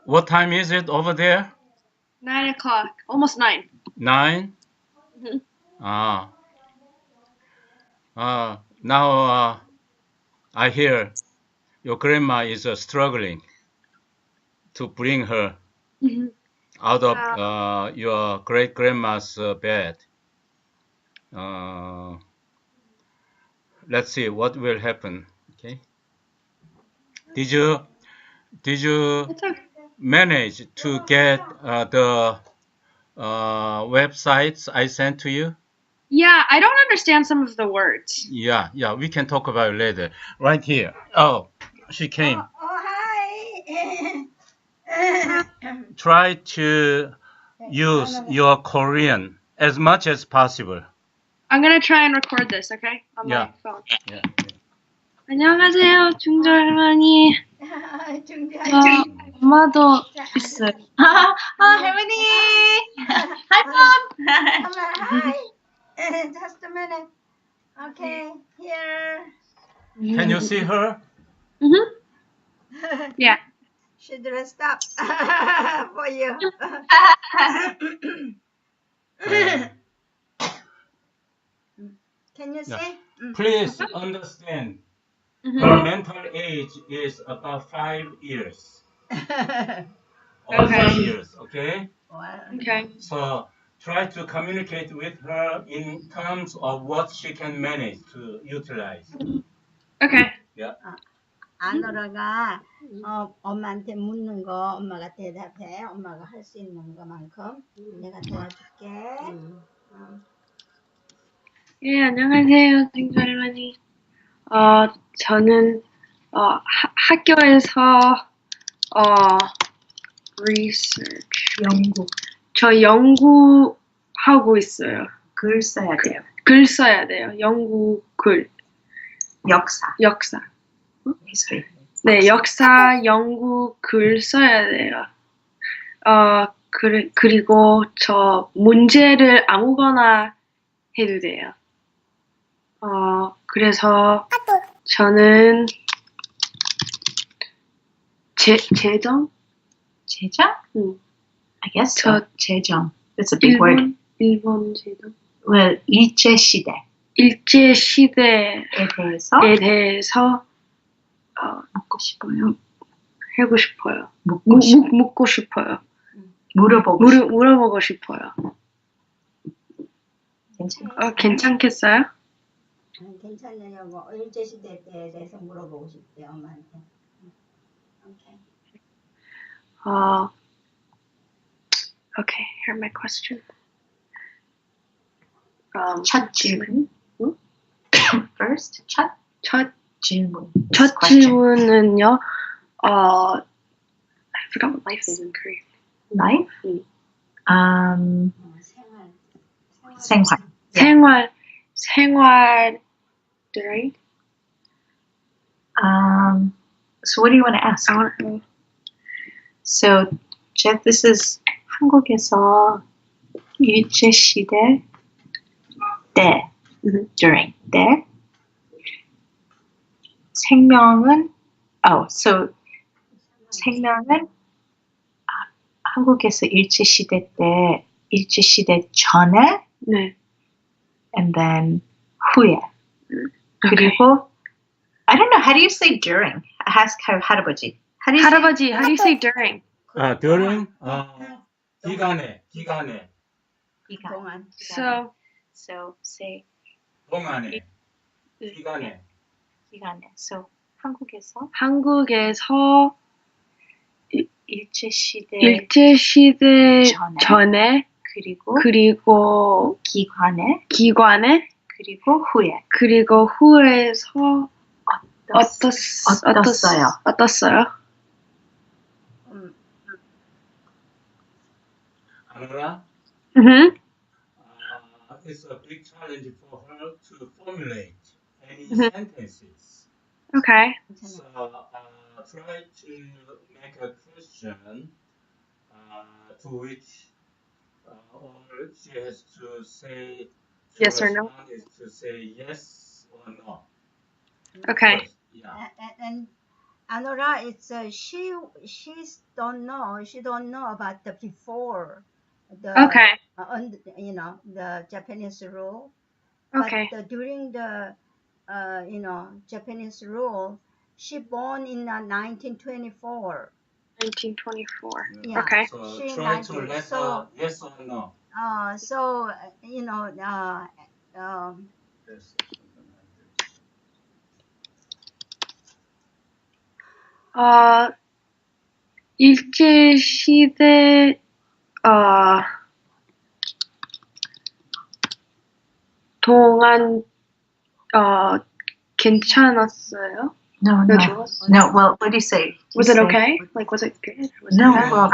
What time is it over there? 9 o'clock. Almost 9. 9? Mhm. Now I hear your grandma is struggling to bring her Mhm. out of your great grandma's bed. Let's see what will happen. Okay. Did you It's okay. manage to get the websites I sent to you? Yeah, I don't understand some of the words. Yeah, we can talk about it later. Right here. Oh, she came. Hi. Try to use your Korean as much as possible. I'm gonna try and record this, okay? On Yeah. my phone. Yeah. 안녕하세요, 중조 할머니. 엄마도 있어요. 할머니. 하이폰. Hi. Just a minute. Okay, here. Can you see her? Yeah. She dressed up for you. Can you see? Please understand. Her mental age is about 5 years. Or 10 years, okay? Okay. So try to communicate with her in terms of what she can manage to utilize. Okay. Yeah. 아노라가 엄마한테 묻는 거 엄마가 대답해. 엄마가 할 수 있는 것만큼 내가 도와줄게. 예, 안녕하세요, 중조 할머니. 저는 학교에서 research 저 연구하고 있어요. 글 써야 돼요. 글 써야 돼요. 연구 글. 역사. History. 네, 역사 연구 글 써야 돼요. 그리고 저 문제를 아무거나 해도 돼요. 그래서 저는 재정? 응. I guess so. 재정. It's a big word. 일본 재정. Well, 일제시대. 일제시대에 대해서 묻고 싶어요. 하고 싶어요. 묻고 싶어요. 물어보고 싶어요. 괜찮아요. 괜찮겠어요? 괜찮냐고 일제시대 때에 대해서 물어보고 싶대 엄마한테. Okay. Okay, here my question. 첫 질문. First, 첫 질문. 첫 질문은요. I forgot what life is in Korean. Life? 생활, right? So what do you want to ask? I want to know. So, Jeff, this is 한국에서 일제시대 때, during 때, 생명은 한국에서 일제시대 전에, 네. and then 후에. Okay. 그리고, I don't know, how do you say during? Ask 할아버지. How do you say during? during? 기간에. 동안. So say 동안에. 기간에. So 한국에서 일제시대 전에 그리고 기관에 그리고 후에서 어떻어요? 아노라? It's a big challenge for her to formulate any sentences. Okay. So try to make a question to which she has to say yes or no. Is to say yes or no. Okay. First, yeah. And Anora, it's she don't know. She don't know about the before the Okay. the Japanese rule. Okay. But during the Japanese rule, she born in 1924. 1924. Yeah. Okay. So She try to 19. let So yes or no. so um, Yes. 일제시대, 동안, 괜찮았어요? No, No, no. Jules? No, well, what do you say? Was You it say- okay? Like, was it good? Was No, it bad? well,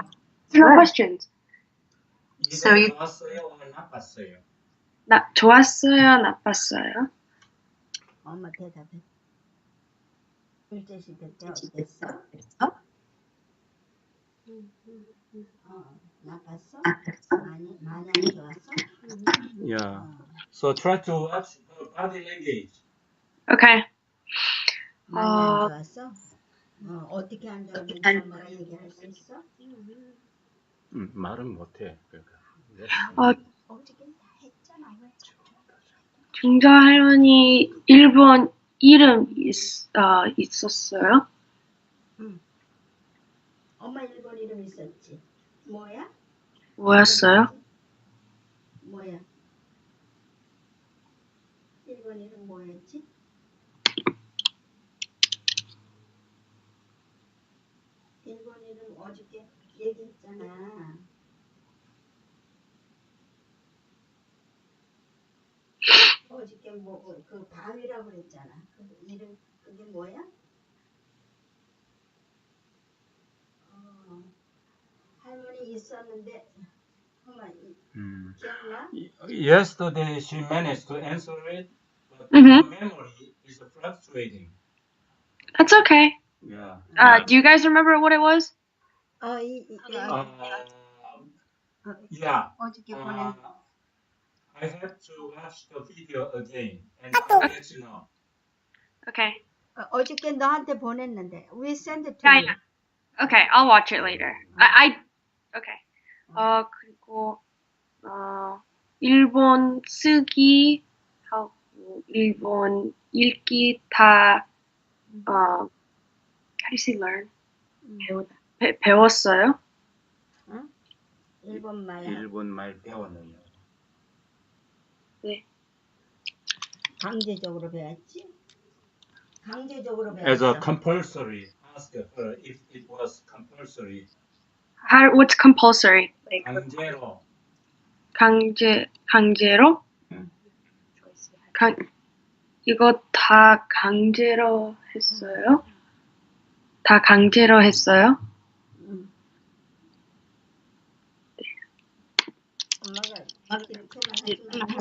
There are no good. questions. So you- 좋았어요 or 나빴어요? 좋았어요, 나빴어요? 엄마 대답해. 일제시대 때 어땠어? 나빴어? 많이 안 좋았어? Yeah. So try to watch her body language. Okay. 많이 안 좋았어? 어떻게 안 좋았는지 엄마가 얘기할 수 있어? 말은 못해. 그러니까. 어떻게 다 했잖아. 왜? 중자 할머니 일본 이름 있었어요? 엄마 일본 이름 있었지. 뭐야? 뭐였어요? 뭐야? 일본 이름 뭐였지? 일본 이름 어저께 얘기했잖아. 어저께 그 바위라고 그랬잖아. 그 이름 그게 뭐야? 할머니 있었는데 엄마 기억나? Yesterday she managed to answer it, but Mhm. her memory is fluctuating. That's okay. Yeah. Do you guys remember what it was? Yeah. 어저께 보낸 I have to watch the video again, and I'll let you know. Okay. 어저께 너한테 보냈는데 we send it to Yeah, you. yeah. Okay, I'll watch it later. Okay. 그리고 일본 쓰기 하고 일본 읽기 다 how do you say learn? 배웠어요? 일본 말 일본 말 배웠느냐? 네. 강제적으로 배웠지? 강제적으로 As a 배웠어. compulsory, ask her if it was compulsory. What's compulsory? Like 강제로. 강제로? 이거 다 강제로 했어요? 다 강제로 했어요? 엄마가 이렇게만 하지 말고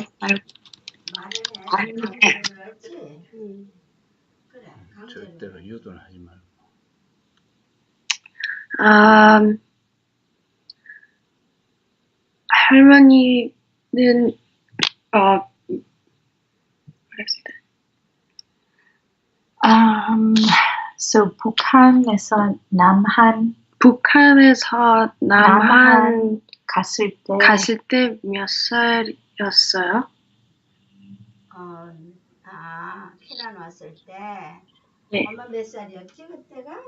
말을 해. 강제로 했지? 그래, 강제로. 절대로 유도는 하지 말고. 할머니는 So 북한에서 남한 갔을 때 몇 살이었어요? 피난 왔을 때 네. 엄마 몇 살이었지 그때가?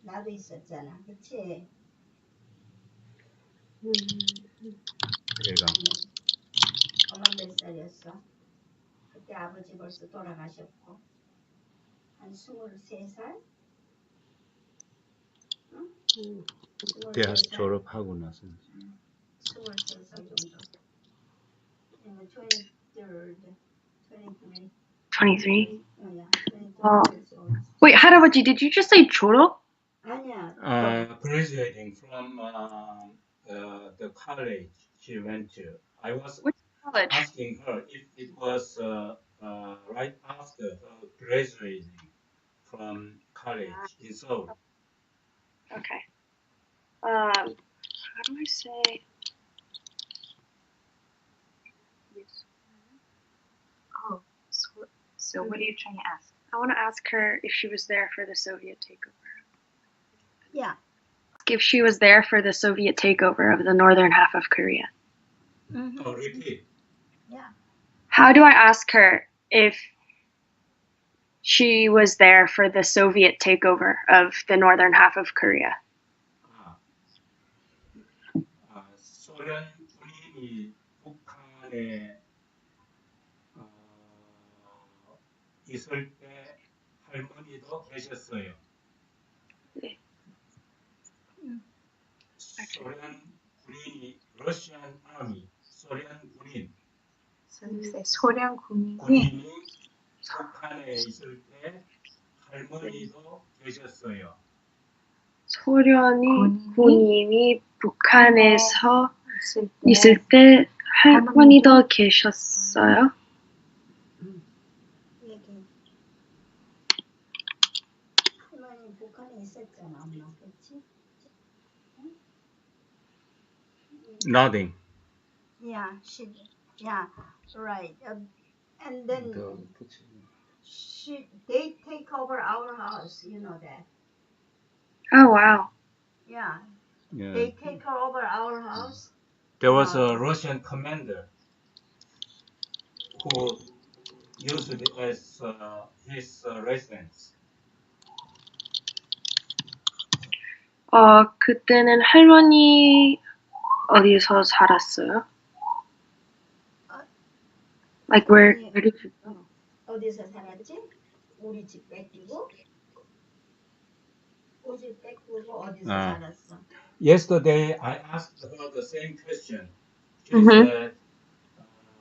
나도 있었잖아, 그치? 그래가 엄마 몇 살이었어? 그때 아버지 벌써 돌아가셨고 한 23살? 응? 대학 23살? 졸업하고 나서 23살 정도. 23rd, 23. 23? Yeah, 23 어. years old. Wait, 할아버지, did you just say 졸업? 아니야. graduating from the college she went to. I was Which college? asking her if it was right after her graduating from college in Seoul. Okay. How do I say? Oh, so what are you trying to ask? I want to ask her if she was there for the Soviet takeover. Yeah. If she was there for the Soviet takeover of the northern half of Korea. Mhm. Oh, repeat. Yeah. How do I ask her if she was there for the Soviet takeover of the northern half of Korea? 소련 군인이 북한에 있을 때 할머니도 계셨어요. 네. 소련 군인이 러시안 아미, 소련 군인 So you say 소련 군인이 군인이 북한에 있을 때 할머니도 계셨어요. 소련이 군인이 군인이 북한에서 있을 있을 때 할머니도 계셨어요? 얘기. 할머니 북한에 있었잖아, 엄마, 그렇지? Nothing. Yeah, yeah, right. And then they take over our house. You know that. Oh wow. Yeah, Yeah. they take over our house. There was a Russian commander who used it as his residence. 그때는 할머니 어디서 살았어요? Like where did you go? 어디서 살았지? 우리 집 뺏기고? 우리 집 뺏기고 어디서 살았어? Yesterday, I asked her the same question. She Mhm. said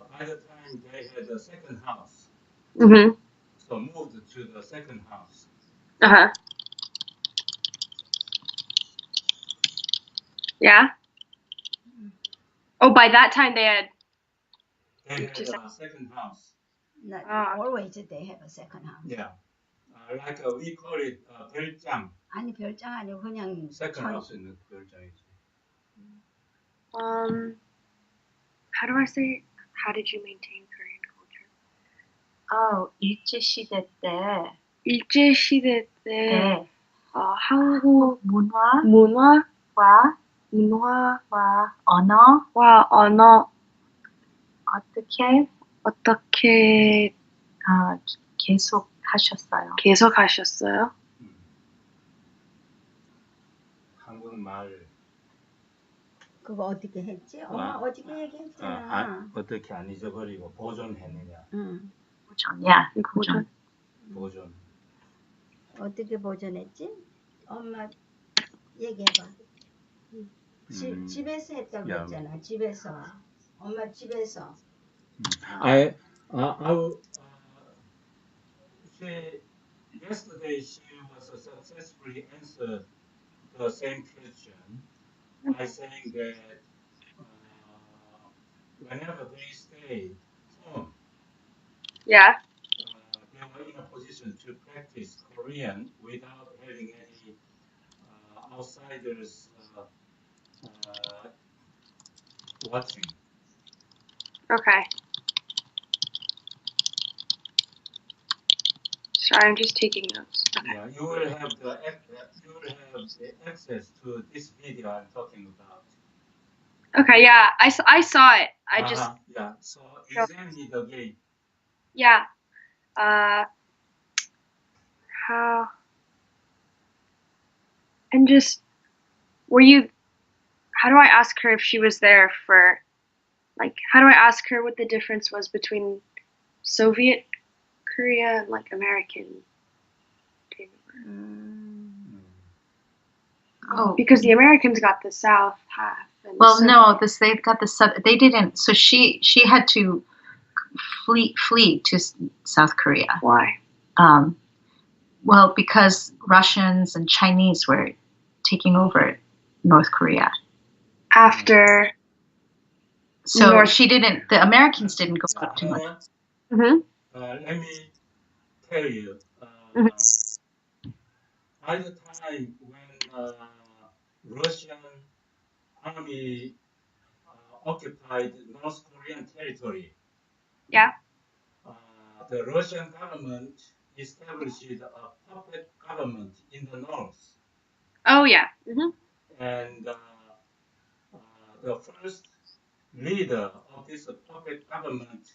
by the time they had a second house, Mhm. so moved to the second house. Uh-huh. Yeah? Oh, by that time they had They had a second house. Not Ah. always they have a second house. Yeah. Like we call it 별장. 아니 별장 아니고 그냥 Second house 있는 별장이지. how do I say how did you maintain Korean culture? 일제시대 때 일제시대 때 네. 한국 문화와 문화와 언어 어떻게 계속 하셨어요. 계속하셨어요? 한국말. 그거 어떻게 했지? 엄마 어저께 얘기했잖아. 어떻게 안 잊어버리고 보존했느냐. 보존. 어떻게 보존했지? 엄마 얘기해봐. 집에서 했다고 했잖아. 집에서. 엄마 집에서. Yesterday she was successfully answered the same question by saying that whenever they stayed home, Yeah. they were in a position to practice Korean without having any outsiders watching. Okay. Sorry, I'm just taking notes. Okay. Yeah, you will have the access to this video I'm talking about. Okay, yeah, I saw it. I just yeah. So examine it again. yeah. And just how do I ask her if she was there for, like, how do I ask her what the difference was between Soviet Korea and like American because the Americans got the south half. And they got the south. They didn't. So she had to flee to South Korea. Why? Well, because Russians and Chinese were taking over North Korea. After. So she didn't. The Americans didn't go up too much. Let me tell you. By the time when Russian army occupied North Korean territory, yeah, the Russian government established a puppet government in the north, Oh yeah. Hmm. and the first leader of this puppet government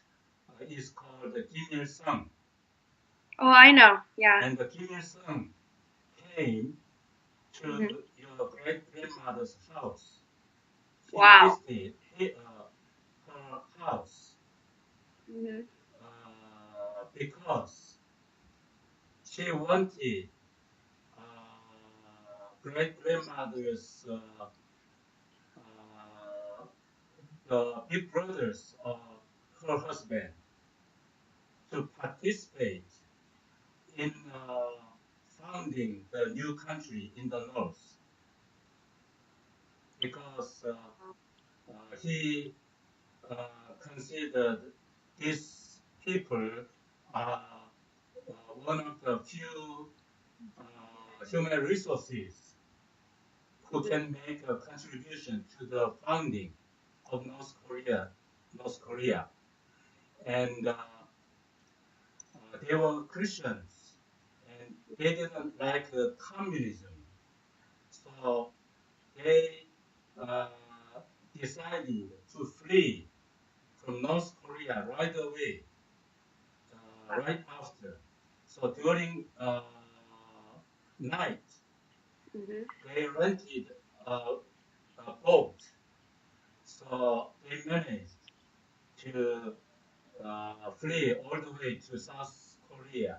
is called Kim Il Sung, Oh, I know. Yeah. and Kim Il Sung came Hmm. to your great grandmother's house. He Wow. visited her house Hmm. because she wanted great grandmother's the big brothers of her husband to participate in founding the new country in the north because he considered these people are one of the few human resources who can make a contribution to the founding of North Korea, and they were Christians, and they didn't like communism, so they uh, decided to flee from North Korea right away, right after. So during night, Hmm. they rented a, a boat, so they managed to flee all the way to South Korea.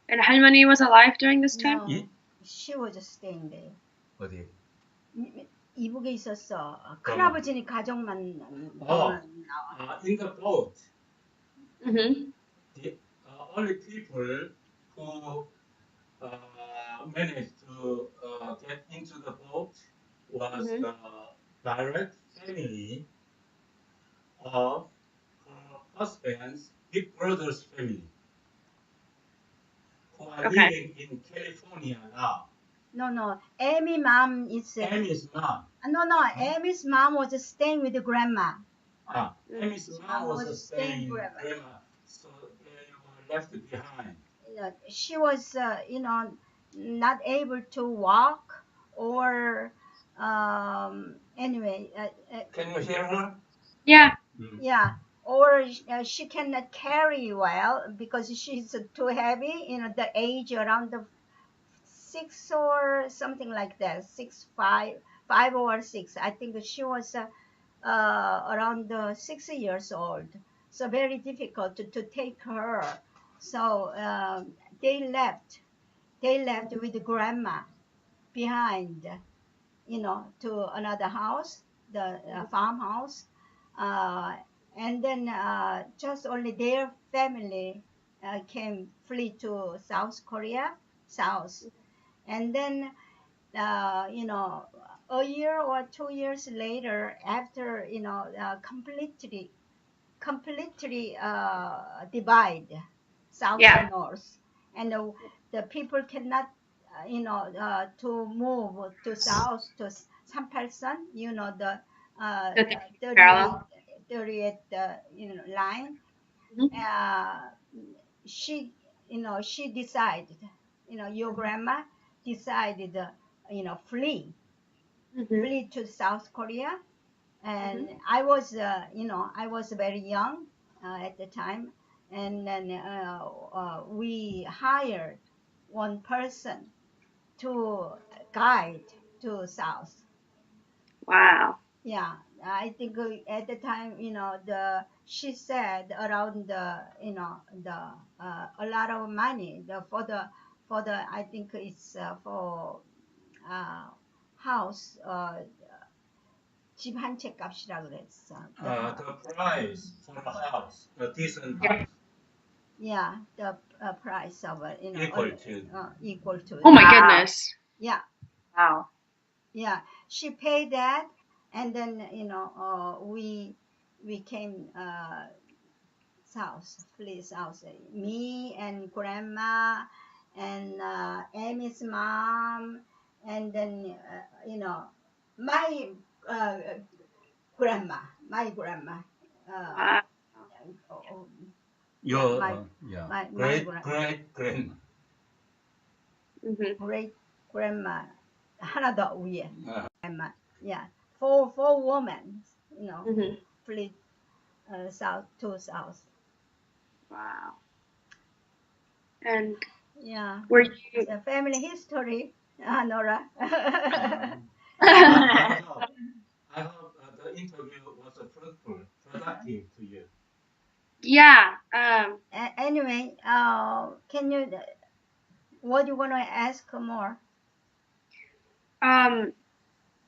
And Halmoni was alive during this time? No, 이, she was staying there. 어디? 이북에 있었어. 그러면. 큰아버지는 가족만 나와. In the boat, Hmm. the only people who managed to get into the boat was Mhm. the direct family of her husband's big brother's family, who are Okay. living in California now. No. Amy's mom is. Amy's mom. No. Amy's mom was staying with grandma. Amy's mom was staying with grandma, so they were left behind. She was, not able to walk or, anyway. Can you hear her? Yeah. Yeah, or she cannot carry well because she's too heavy. The age around the 6 or something like that, 5 or 6. I think she was around 6 years old. So very difficult to take her. So they left. They left with grandma behind, to another house, the farmhouse, uh, and then just only their family came flee to South Korea, South, and then a year or 2 years later, after completely divide South Yeah. and North, and the people cannot to move to south to Sampalsan, the The 38, parallel. 38 line. Mhm. She she decided, your grandma decided, flee Mhm. to South Korea. And Mhm. I was very young at the time, and then we hired one person to guide to south. Wow. Yeah, I think at the time, she said around the a lot of money for the I think it's for uh, house, 집 한 채 값이라 그랬어. The price for a house, a decent Yeah. house, Yeah, the price of it, equal to. equal to. Oh my Wow. goodness. Yeah, Wow. yeah. She paid that, and then we came south, flee south. Me and grandma, and Amy's mom, and then my uh, grandma, my grandma. Uh, Wow. oh, Your my yeah, my great grandma. Mhm. great grandma 하나 더 위에 Uh, grandma. Yeah, four women, Mhm. flee south to south. Wow. And Yeah, were you? it's a family history, Nora. I hope the interview was fruitful, productive to you. Yeah. Anyway, can you? What you wanna ask more? Um.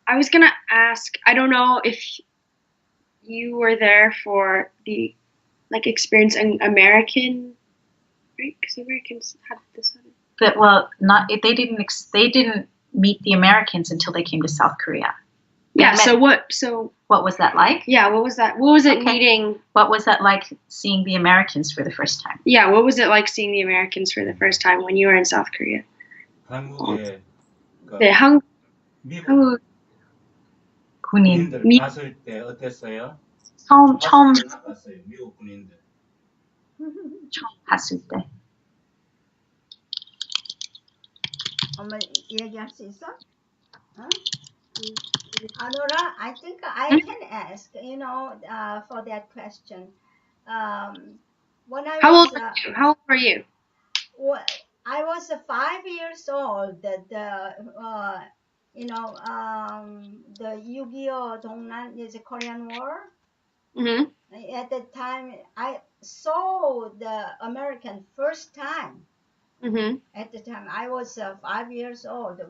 I was gonna ask. I don't know if you were there for the like experience in American, right? Because Americans had this. But well, not they didn't meet the Americans until they came to South Korea. Yeah. They met- So what? So What was that like? yeah. What was that? What was it Okay. meeting? What was that like seeing the Americans for the first time? Yeah. What was it like seeing the Americans for the first time when you were in South Korea? 한국에 그 네, 미국 한국 군인 군인들 미 봤을 때 어땠어요? 처음 좋았어요, 나빴어요? 미국 군인들. 봤을 때. 엄마 얘기할 수 있어? 어? Anora, I think I can ask. For that question. When I How was old were you? How old were you? well, I was 5 years old. The Yu-Gi-Oh! Dongnan is a Korean War. Mhm. At the time, I saw the American first time. Mhm. At the time, I was 5 years old.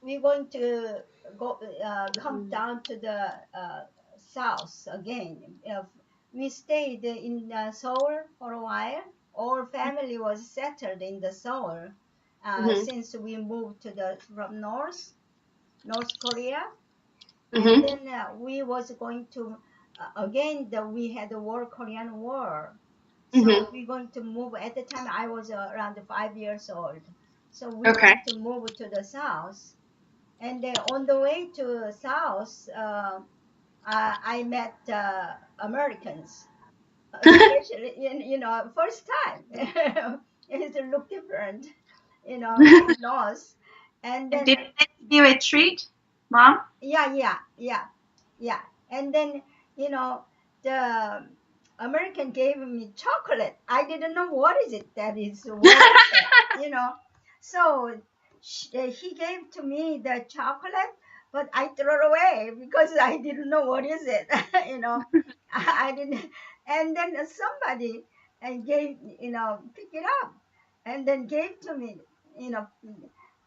We going to come down to the south again. We stayed in Seoul for a while. Our family was settled in the Seoul Mhm. since we moved from North Korea, and Mhm. then we was going to we had the Korean War, so Mhm. we're going to move. At the time, I was around 5 years old, so we Okay. want to move to the south. And then on the way to south, I met Americans, especially first time. It looked different, in north. And And then did they give you a treat, Mom? yeah. And then the American gave me chocolate. I didn't know what is it. What is that? So he gave to me the chocolate, but I threw it away because I didn't know what is it. I didn't. And then somebody gave, pick it up, and then gave to me, you know,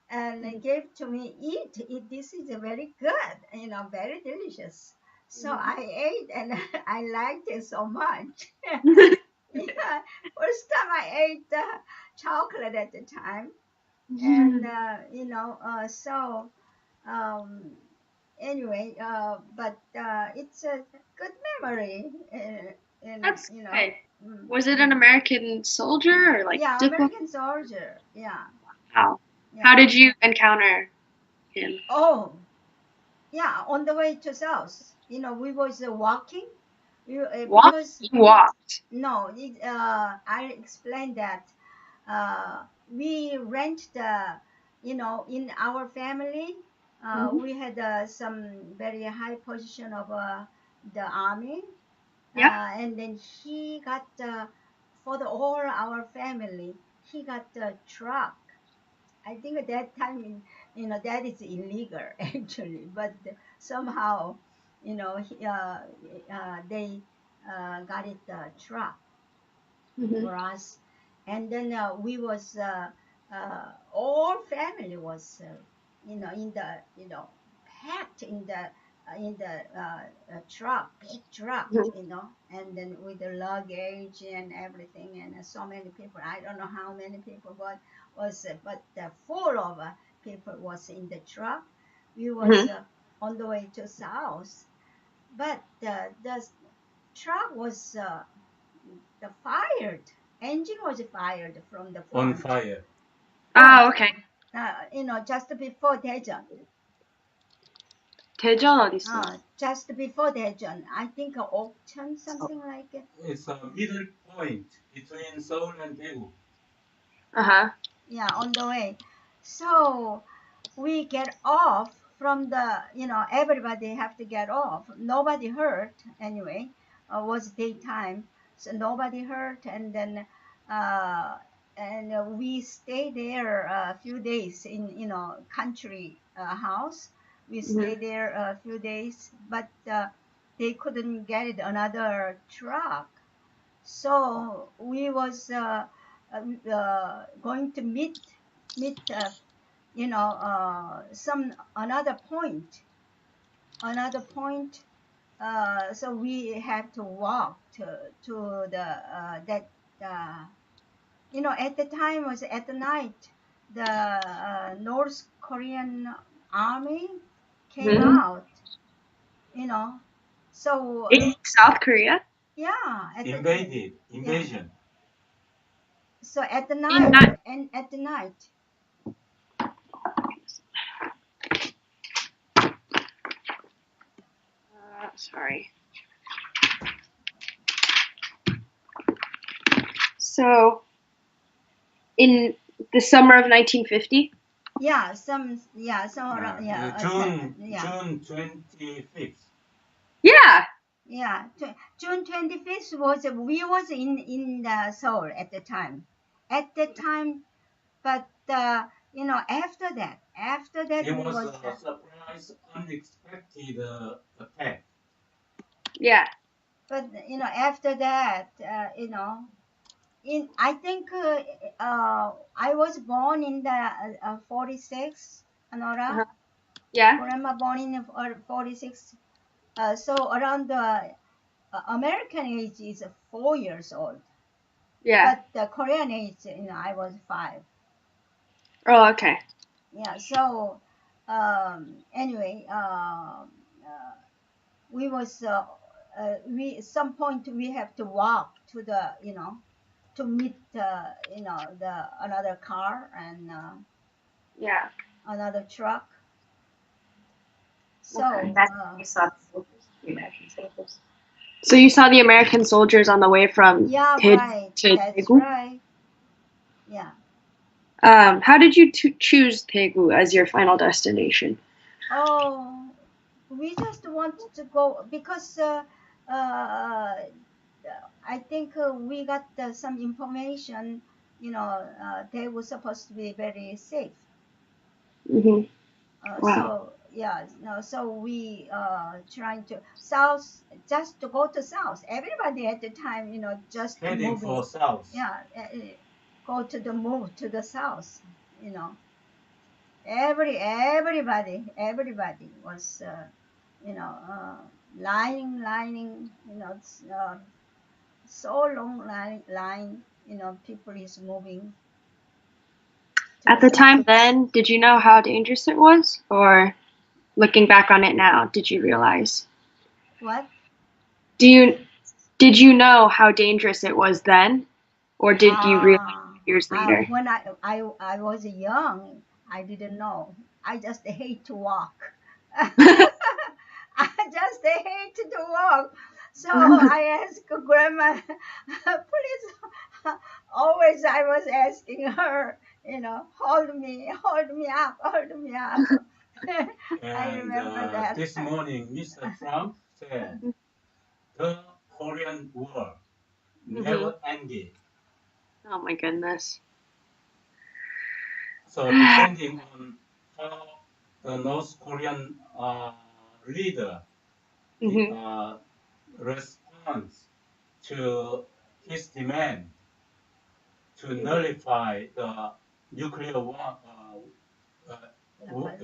and gave to me, eat. This is very good, very delicious. So I ate, and I liked it so much. Yeah, first time I ate chocolate at the time, and so um, anyway, but it's a good memory, That's you know. good. Was it an American soldier or like Yeah, diplomat? American soldier. Yeah, Wow. yeah. How did you encounter him? Oh, yeah. On the way to south, we was walking. Walk? Because You walked. no, I explained that we rent in our family, Mhm. we had some very high position of the army, Yep. and then he got for all our family, he got the truck. I think at that time, that is illegal actually, but somehow, they got it truck Mhm. for us, and then we was all family was in the packed in the truck, big truck, Mhm. and then with the luggage and everything, and so many people. I don't know how many people, but full of people was in the truck. We was Mhm. on the way to south, but the truck was the fired engine was fired from the On front. fire. Oh, okay. Just before Daejeon. 대전 어디 있어? Just before Daejeon. I think Okcheon, something like it. It's a middle point between Seoul and Daegu. Uh-huh. Yeah, on the way. So we get off from the, everybody have to get off. Nobody hurt anyway. Was daytime, so nobody hurt. And then, we stayed there a few days in, country house. We stayed there a few days, but they couldn't get another truck. So we was going to meet some another point. So we had to walk to the that at the time was at the night the North Korean army came out. So In South Korea? yeah, Invasion. So at the night at the night. Sorry. So, in the summer of 1950? June 25th. Yeah. Yeah, June 25th was was in the Seoul at the time. But after that It we was was a surprise, unexpected attack. Yeah. but after that I think I was born in the 46, Nora. Uh-huh. Yeah. Grandma born in 46. So around the American age is 4 years old. Yeah. But the Korean age, I was 5. Oh, okay. Yeah. So anyway, we was we some point we have to walk to the to meet the another car and Yeah. another truck. So And that's when you saw the soldiers, the American soldiers. So you saw the American soldiers on the way from yeah, Daegu right. to That's Daegu? right. Yeah. How did you choose Daegu as your final destination? Oh, we just wanted to go because I think we got some information. They were supposed to be very safe. Mm-hmm. Wow. So yeah, no, so we trying to just to go to south. Everybody at the time, just Heading moving. for south. Yeah, go to the move to the south. Everybody was lining. It's, so long line. People is moving. At the time then, did you know how dangerous it was? Or looking back on it now, did you realize? What? Did you know how dangerous it was then? Or did you realize years later? When I was young, I didn't know. I just hate to walk. I just hate to walk. So I asked Grandma, please. Always I was asking her, hold me up. I remember that. This morning, Mr. Trump said, the Korean War never ended. Oh my goodness. So depending on how the North Korean leader responds to his demand to nullify the nuclear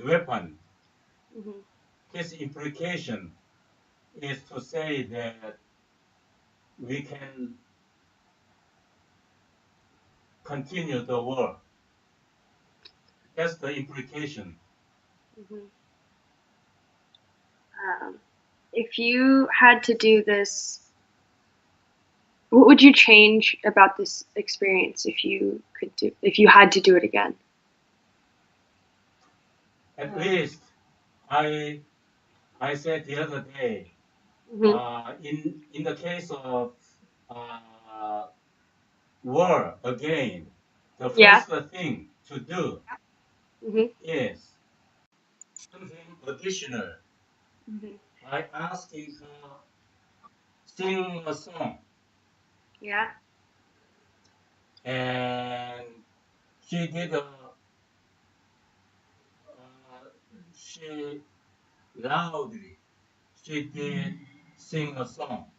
weapon, his implication is to say that we can continue the war. That's the implication. If you had to do this, what would you change about this experience if you had to do it again? At least I I said the other day, in the case of war again, the Yeah. first thing to do is something additional by asking her sing a song, Yeah. and she did she loudly she did sing a song,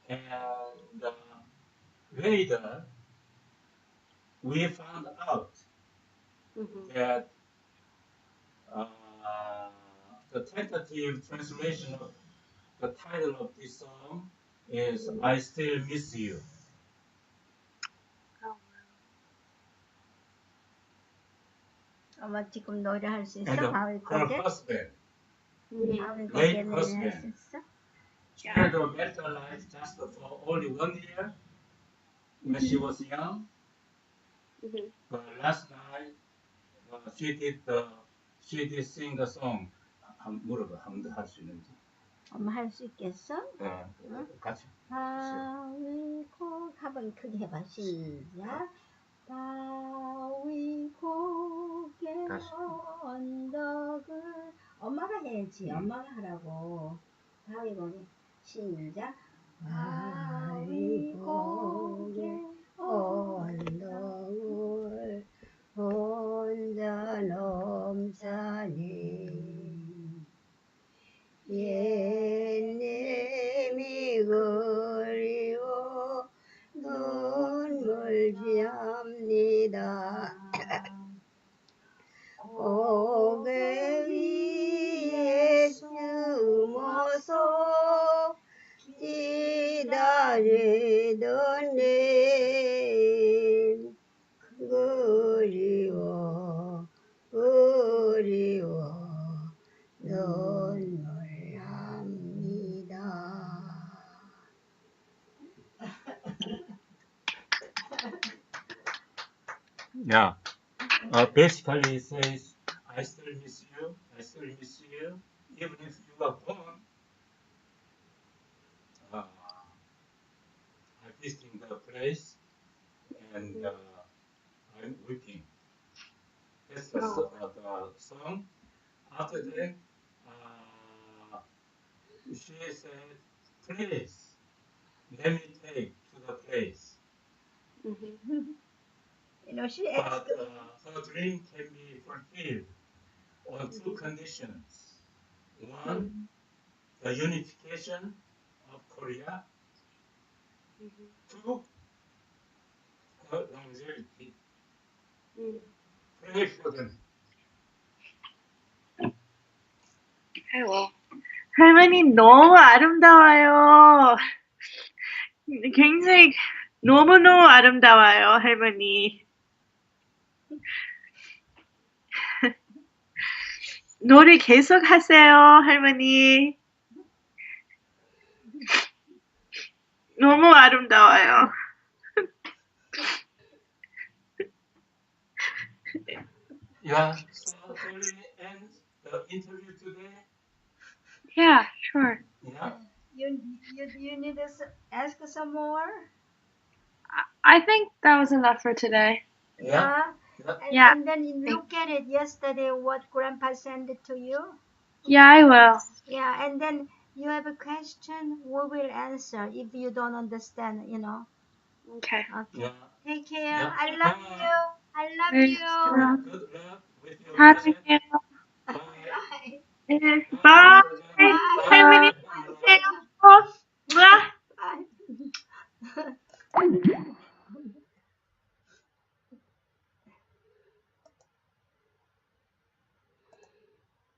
and later we found out that uh, the tentative translation of the title of this song is "I Still Miss You," 엄마 지금 노래할 수 and 있어? 바위 her 고개? husband, 바위 late 고개는 할 수 husband, 있어? she had a marital life just for only 1 year when she was young. But last night she did sing the song. 물어봐, 한 번 더 할 수 있는지. 엄마 할 수 있겠어? 네, 같이. 바위 고 한번 크게 해봐. 시작. 바위 고개 다시. 언덕을 엄마가 해야지. 엄마가 하라고. 바위 고개 시작. 바위 고개 언덕을 혼자 넘사니 옛님이 그리워 눈물 지합니다. 고개 위에 숨어서 기다리던 님 그리워 눈물합니다. Yeah. Basically, it says, "I still miss you. I still miss you, even if you are gone. I'm visiting the place, and I'm weeping." That's the song. After that, she said, "Please, let me take to the place." You know, she But asked. her dream can be fulfilled on two conditions. One, the unification of Korea. Two, her longevity. Pray for them. I will. 할머니 너무 아름다워요. 굉장히 너무너무 아름다워요, 할머니. 노래 계속 하세요, 할머니. 너무 아름다워요. Yeah, so shall we end the interview today? Yeah, sure. Yeah. You need to ask some more? I think that was enough for today. Yeah. Yeah. And then you look at it yesterday, what Grandpa sent it to you. Yeah, I will. Yeah, and then you have a question, we will answer if you don't understand, you know. Okay. Yeah. Take care. Yeah. I love Bye. you. I love Thanks. you. Good luck with your Hi. project. Bye. Bye. Bye. Bye. Bye. Bye.